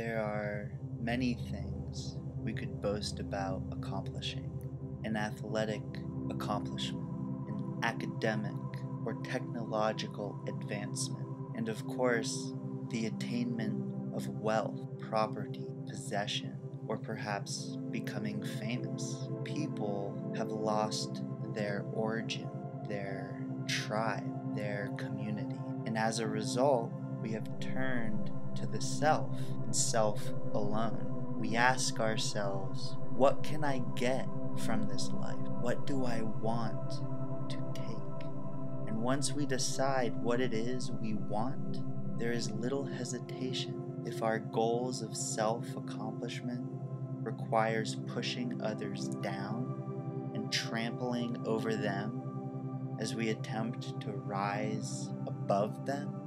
There are many things we could boast about accomplishing: an athletic accomplishment, an academic or technological advancement, and of course, the attainment of wealth, property, possession, or perhaps becoming famous. People have lost their origin, their tribe, their community, and as a result, we have turned to the self and self alone. We ask ourselves, what can I get from this life? What do I want to take? And once we decide what it is we want, there is little hesitation. If our goals of self-accomplishment requires pushing others down and trampling over them as we attempt to rise above them,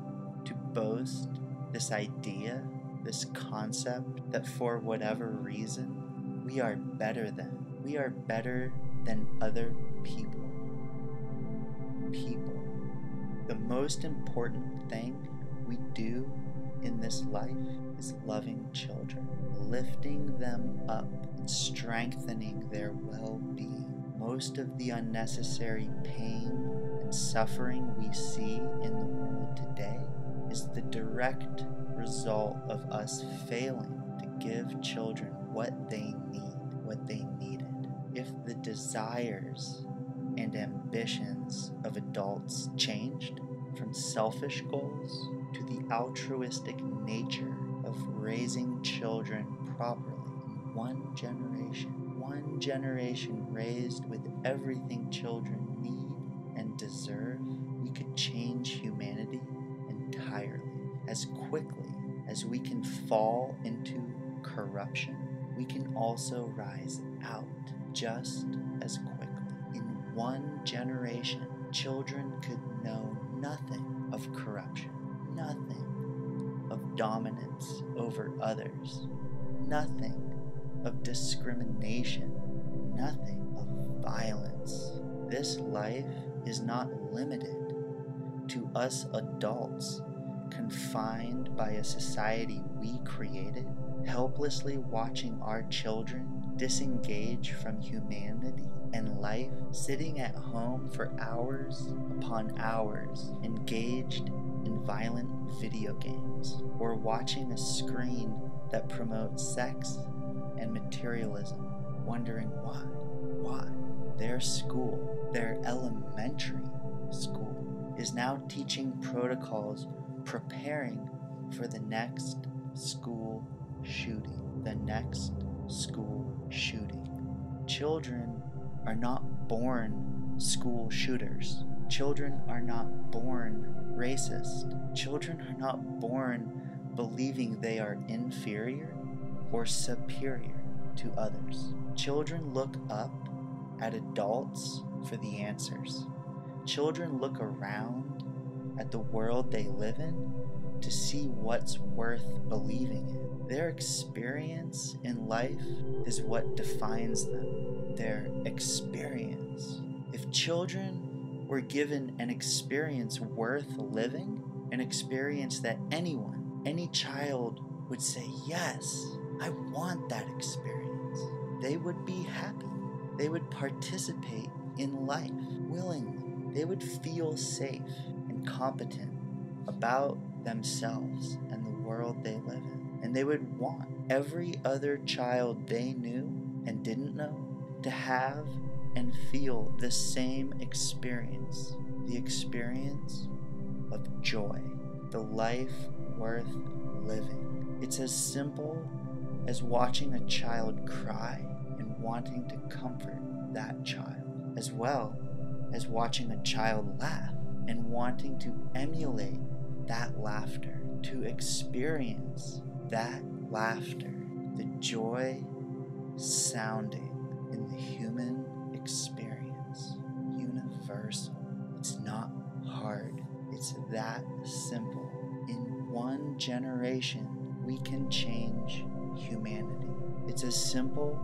to boast this idea, this concept that for whatever reason we are better than other people. The most important thing we do in this life is loving children, lifting them up and strengthening their well-being. Most of the unnecessary pain and suffering we see in the world today is the direct result of us failing to give children what they needed. If the desires and ambitions of adults changed from selfish goals to the altruistic nature of raising children properly in one generation raised with everything children need and deserve, we could change humanity entirely. As quickly as we can fall into corruption, we can also rise out just as quickly. In one generation, children could know nothing of corruption, nothing of dominance over others, nothing of discrimination, nothing of violence. This life is not limited to us adults, confined by a society we created, helplessly watching our children disengage from humanity and life, sitting at home for hours upon hours, engaged in violent video games, or watching a screen that promotes sex and materialism, wondering why. Their school, their elementary school, is now teaching protocols preparing for the next school shooting. Children are not born school shooters. Children are not born racist. Children are not born believing they are inferior or superior to others. Children look up at adults for the answers. Children look around at the world they live in to see what's worth believing in. Their experience in life is what defines them. Their experience. If children were given an experience worth living, an experience that any child would say, yes, I want that experience, they would be happy. They would participate in life willingly. They would feel safe and competent about themselves and the world they live in. And they would want every other child they knew and didn't know to have and feel the same experience, the experience of joy, the life worth living. It's as simple as watching a child cry and wanting to comfort that child, as well as watching a child laugh and wanting to emulate that laughter, to experience that laughter, the joy sounding in the human experience, universal. It's not hard, it's that simple. In one generation, we can change humanity. It's as simple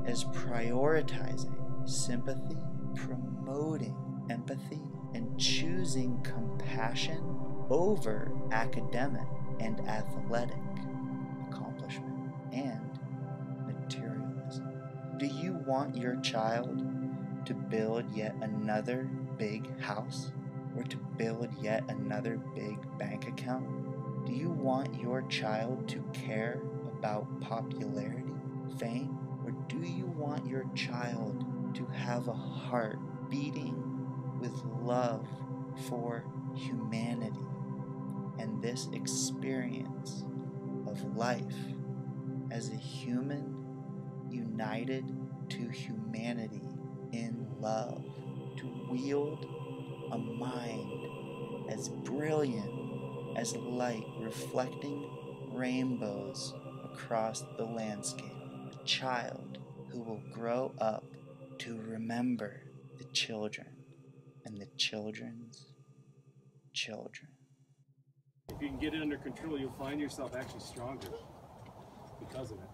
as prioritizing sympathy, promoting empathy, and choosing compassion over academic and athletic accomplishment. and materialism. Do you want your child to build yet another big house, or to build yet another big bank account? Do you want your child to care about popularity, fame, or do you want your child to have a heart beating with love for humanity and this experience of life as a human united to humanity in love, to wield a mind as brilliant as light reflecting rainbows across the landscape, a child who will grow up to remember the children and the children's children. If you can get it under control, you'll find yourself actually stronger because of it.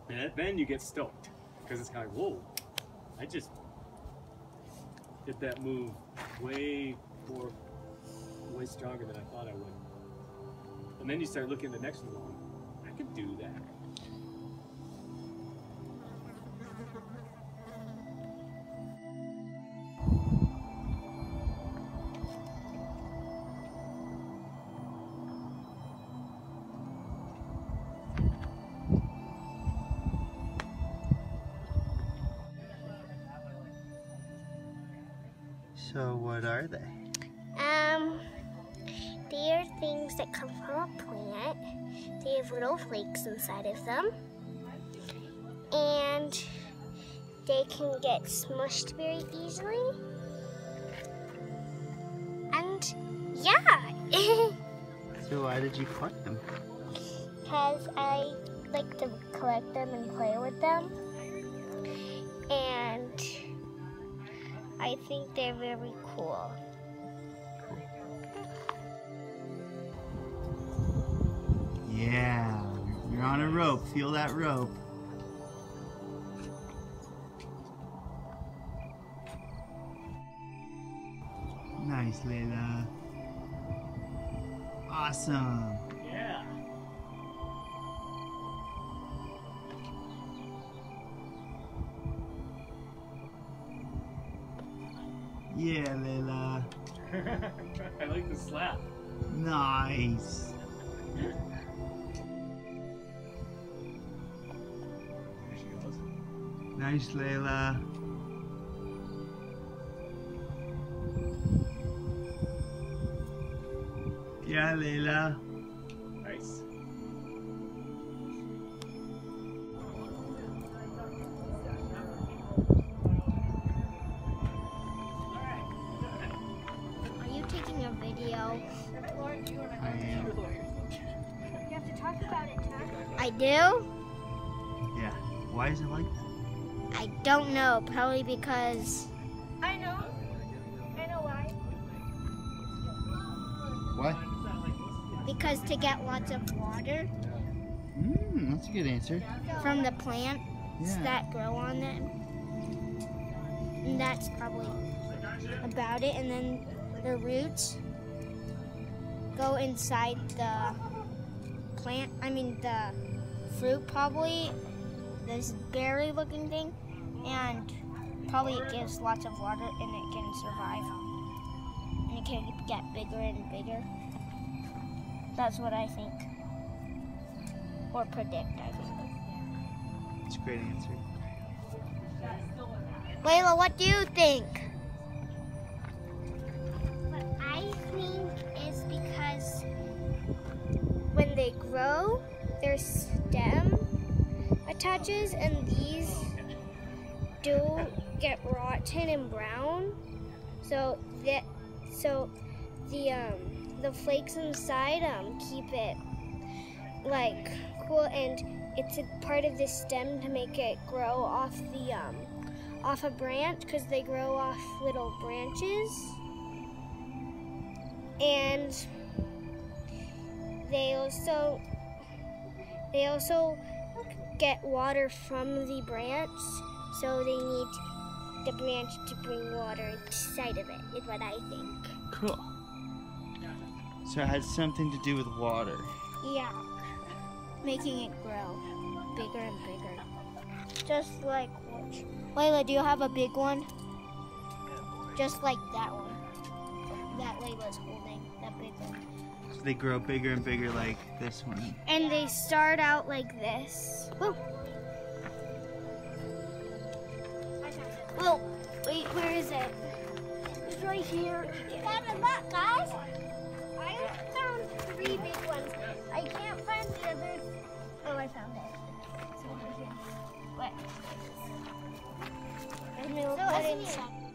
And then you get stoked because it's kind of, whoa, I just did that move way stronger than I thought I would. And then you start looking at the next one going, I could do that. So what are they? They are things that come from a plant. They have little flakes inside of them. And they can get smushed very easily. And yeah. So why did you collect them? Because I like to collect them and play with them. And I think they're very cool. Yeah, you're on a rope. Feel that rope. Nice, Layla. Awesome. Yeah. Yeah, Layla. I like the slap. Nice. There she goes. Nice, Layla. Yeah, Layla. Nice. Are you taking a video? I am. You have to talk about it, Tom. I do? Yeah. Why is it like that? I don't know. Probably because... I know. I know why. What? Because to get lots of water That's a good answer. from the plants Yeah. that grow on them. And that's probably about it. And then the roots go inside the plant, the fruit probably, this berry looking thing, and probably it gives lots of water and it can survive. And it can get bigger and bigger. That's what I think. Or predict, I think. That's a great answer. Layla, what do you think? What I think is because when they grow, their stem attaches and these do get rotten and brown. So the flakes inside keep it like cool, and it's a part of the stem to make it grow off a branch, because they grow off little branches, and they also get water from the branch, so they need the branch to bring water inside of it, is what I think. Cool. So it has something to do with water. Yeah. making it grow bigger and bigger. Just like, Layla, do you have a big one? Just like that one. That Layla's holding, that big one. So they grow bigger and bigger like this one. And they start out like this. Woo. Well, wait, where is it? It's right here. You got a lot, guys. I found 3 big ones. I can't find the other. Oh, I found it. It's over here. What? Let me look at it inside.